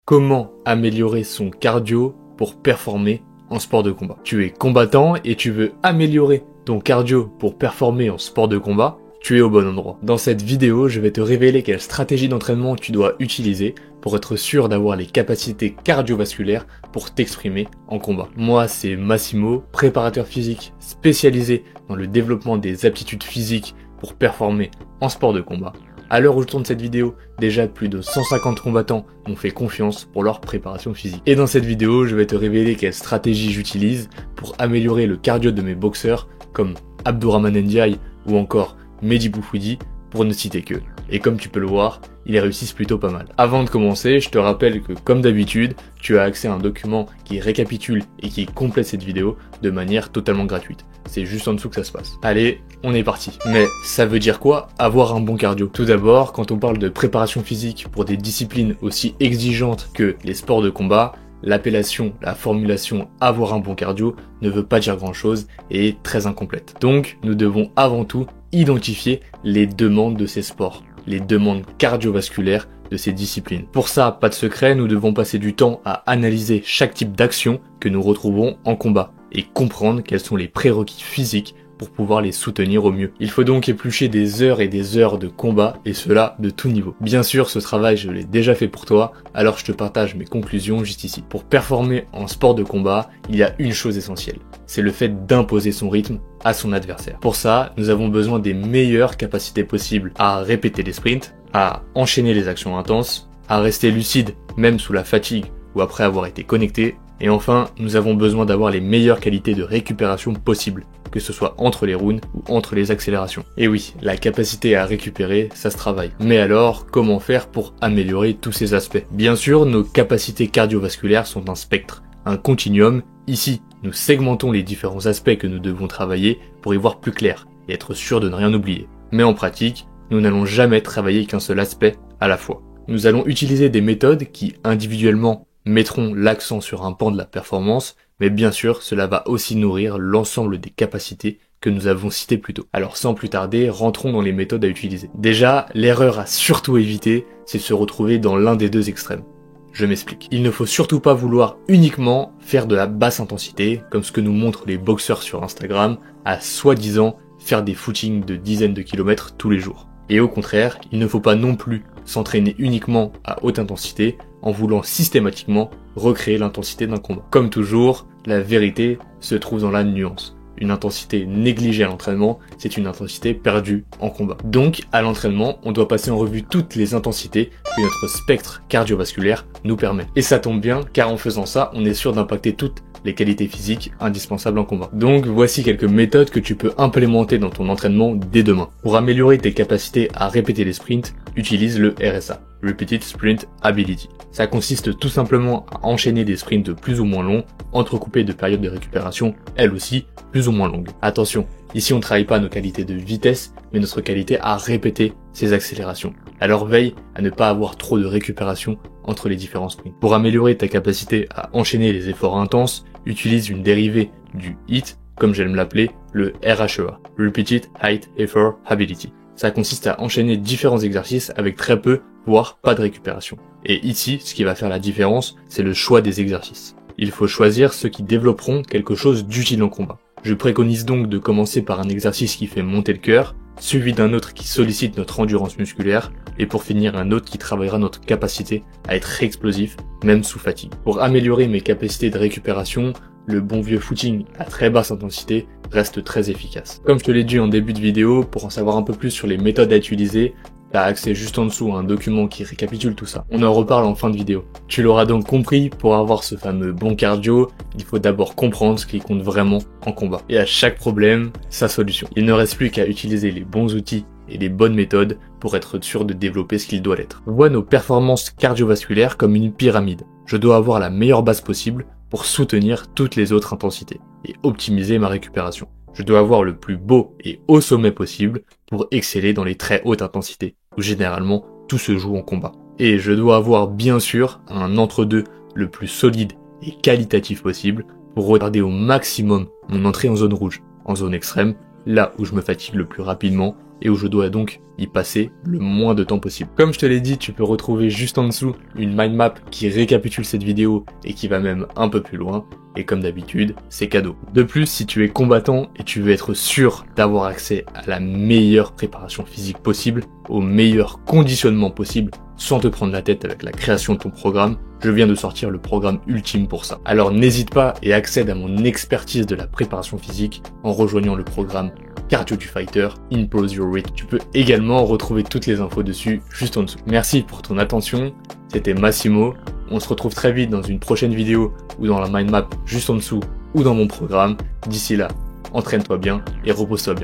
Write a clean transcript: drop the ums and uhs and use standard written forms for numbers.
Comment améliorer son cardio pour performer en sport de combat? Tu es combattant et tu veux améliorer ton cardio pour performer en sport de combat? Tu es au bon endroit. Dans cette vidéo, je vais te révéler quelle stratégie d'entraînement tu dois utiliser pour être sûr d'avoir les capacités cardiovasculaires pour t'exprimer en combat. Moi, c'est Massimo, préparateur physique spécialisé dans le développement des aptitudes physiques pour performer en sport de combat. À l'heure où je tourne cette vidéo, déjà plus de 150 combattants m'ont fait confiance pour leur préparation physique. Et dans cette vidéo, je vais te révéler quelle stratégie j'utilise pour améliorer le cardio de mes boxeurs comme Abdourahmane Ndiaye ou encore Mehdi Boufoudi, pour ne citer que. Et comme tu peux le voir, ils réussissent plutôt pas mal. Avant de commencer, je te rappelle que comme d'habitude, tu as accès à un document qui récapitule et qui complète cette vidéo de manière totalement gratuite. C'est juste en dessous que ça se passe. Allez, on est parti. Mais ça veut dire quoi, avoir un bon cardio? Tout d'abord, quand on parle de préparation physique pour des disciplines aussi exigeantes que les sports de combat, l'appellation, la formulation « avoir un bon cardio » ne veut pas dire grand-chose et est très incomplète. Donc, nous devons avant tout identifier les demandes de ces sports, les demandes cardiovasculaires de ces disciplines. Pour ça, pas de secret, nous devons passer du temps à analyser chaque type d'action que nous retrouvons en combat et comprendre quels sont les prérequis physiques pour pouvoir les soutenir au mieux. Il faut donc éplucher des heures et des heures de combat, et cela de tout niveau. Bien sûr, ce travail, je l'ai déjà fait pour toi, alors je te partage mes conclusions juste ici. Pour performer en sport de combat, il y a une chose essentielle, c'est le fait d'imposer son rythme à son adversaire. Pour ça, nous avons besoin des meilleures capacités possibles à répéter les sprints, à enchaîner les actions intenses, à rester lucide même sous la fatigue ou après avoir été connecté, et enfin, nous avons besoin d'avoir les meilleures qualités de récupération possibles, que ce soit entre les rounds ou entre les accélérations. Et oui, la capacité à récupérer, ça se travaille. Mais alors, comment faire pour améliorer tous ces aspects? Bien sûr, nos capacités cardiovasculaires sont un spectre, un continuum. Ici, nous segmentons les différents aspects que nous devons travailler pour y voir plus clair et être sûr de ne rien oublier. Mais en pratique, nous n'allons jamais travailler qu'un seul aspect à la fois. Nous allons utiliser des méthodes qui, individuellement, mettront l'accent sur un pan de la performance, mais bien sûr, cela va aussi nourrir l'ensemble des capacités que nous avons citées plus tôt. Alors sans plus tarder, rentrons dans les méthodes à utiliser. Déjà, l'erreur à surtout éviter, c'est de se retrouver dans l'un des deux extrêmes. Je m'explique. Il ne faut surtout pas vouloir uniquement faire de la basse intensité, comme ce que nous montrent les boxeurs sur Instagram, à soi-disant faire des footings de dizaines de kilomètres tous les jours. Et au contraire, il ne faut pas non plus s'entraîner uniquement à haute intensité en voulant systématiquement recréer l'intensité d'un combat. Comme toujours, la vérité se trouve dans la nuance. Une intensité négligée à l'entraînement, c'est une intensité perdue en combat. Donc, à l'entraînement, on doit passer en revue toutes les intensités que notre spectre cardiovasculaire nous permet. Et ça tombe bien, car en faisant ça, on est sûr d'impacter toutes les qualités physiques indispensables en combat. Donc voici quelques méthodes que tu peux implémenter dans ton entraînement dès demain. Pour améliorer tes capacités à répéter les sprints, utilise le RSA, Repeated Sprint Ability. Ça consiste tout simplement à enchaîner des sprints plus ou moins longs, entrecoupés de périodes de récupération, elles aussi plus ou moins longues. Attention, ici on ne travaille pas nos qualités de vitesse, mais notre qualité à répéter ces accélérations. Alors veille à ne pas avoir trop de récupération entre les différents sprints. Pour améliorer ta capacité à enchaîner les efforts intenses, utilise une dérivée du HIIT, comme j'aime l'appeler, le RHEA, Repeated Height Effort Ability. Ça consiste à enchaîner différents exercices avec très peu, voire pas de récupération. Et ici, ce qui va faire la différence, c'est le choix des exercices. Il faut choisir ceux qui développeront quelque chose d'utile en combat. Je préconise donc de commencer par un exercice qui fait monter le cœur, suivi d'un autre qui sollicite notre endurance musculaire, et pour finir un autre qui travaillera notre capacité à être explosif, même sous fatigue. Pour améliorer mes capacités de récupération, le bon vieux footing à très basse intensité reste très efficace. Comme je te l'ai dit en début de vidéo, pour en savoir un peu plus sur les méthodes à utiliser, tu as accès juste en dessous à un document qui récapitule tout ça. On en reparle en fin de vidéo. Tu l'auras donc compris, pour avoir ce fameux bon cardio, il faut d'abord comprendre ce qui compte vraiment en combat. Et à chaque problème, sa solution. Il ne reste plus qu'à utiliser les bons outils et les bonnes méthodes pour être sûr de développer ce qu'il doit être. Vois nos performances cardiovasculaires comme une pyramide. Je dois avoir la meilleure base possible pour soutenir toutes les autres intensités et optimiser ma récupération. Je dois avoir le plus beau et haut sommet possible pour exceller dans les très hautes intensités, où généralement tout se joue en combat. Et je dois avoir bien sûr un entre-deux le plus solide et qualitatif possible pour retarder au maximum mon entrée en zone rouge, en zone extrême, là où je me fatigue le plus rapidement et où je dois donc y passer le moins de temps possible. Comme je te l'ai dit, tu peux retrouver juste en dessous une mind map qui récapitule cette vidéo et qui va même un peu plus loin. Et comme d'habitude, c'est cadeau. De plus, si tu es combattant et tu veux être sûr d'avoir accès à la meilleure préparation physique possible, au meilleur conditionnement possible, sans te prendre la tête avec la création de ton programme, je viens de sortir le programme ultime pour ça. Alors n'hésite pas et accède à mon expertise de la préparation physique en rejoignant le programme Cardio du Fighter, Impose Your Rate. Tu peux également retrouver toutes les infos dessus juste en dessous. Merci pour ton attention, c'était Massimo. On se retrouve très vite dans une prochaine vidéo ou dans la mind map juste en dessous ou dans mon programme. D'ici là, entraîne-toi bien et repose-toi bien.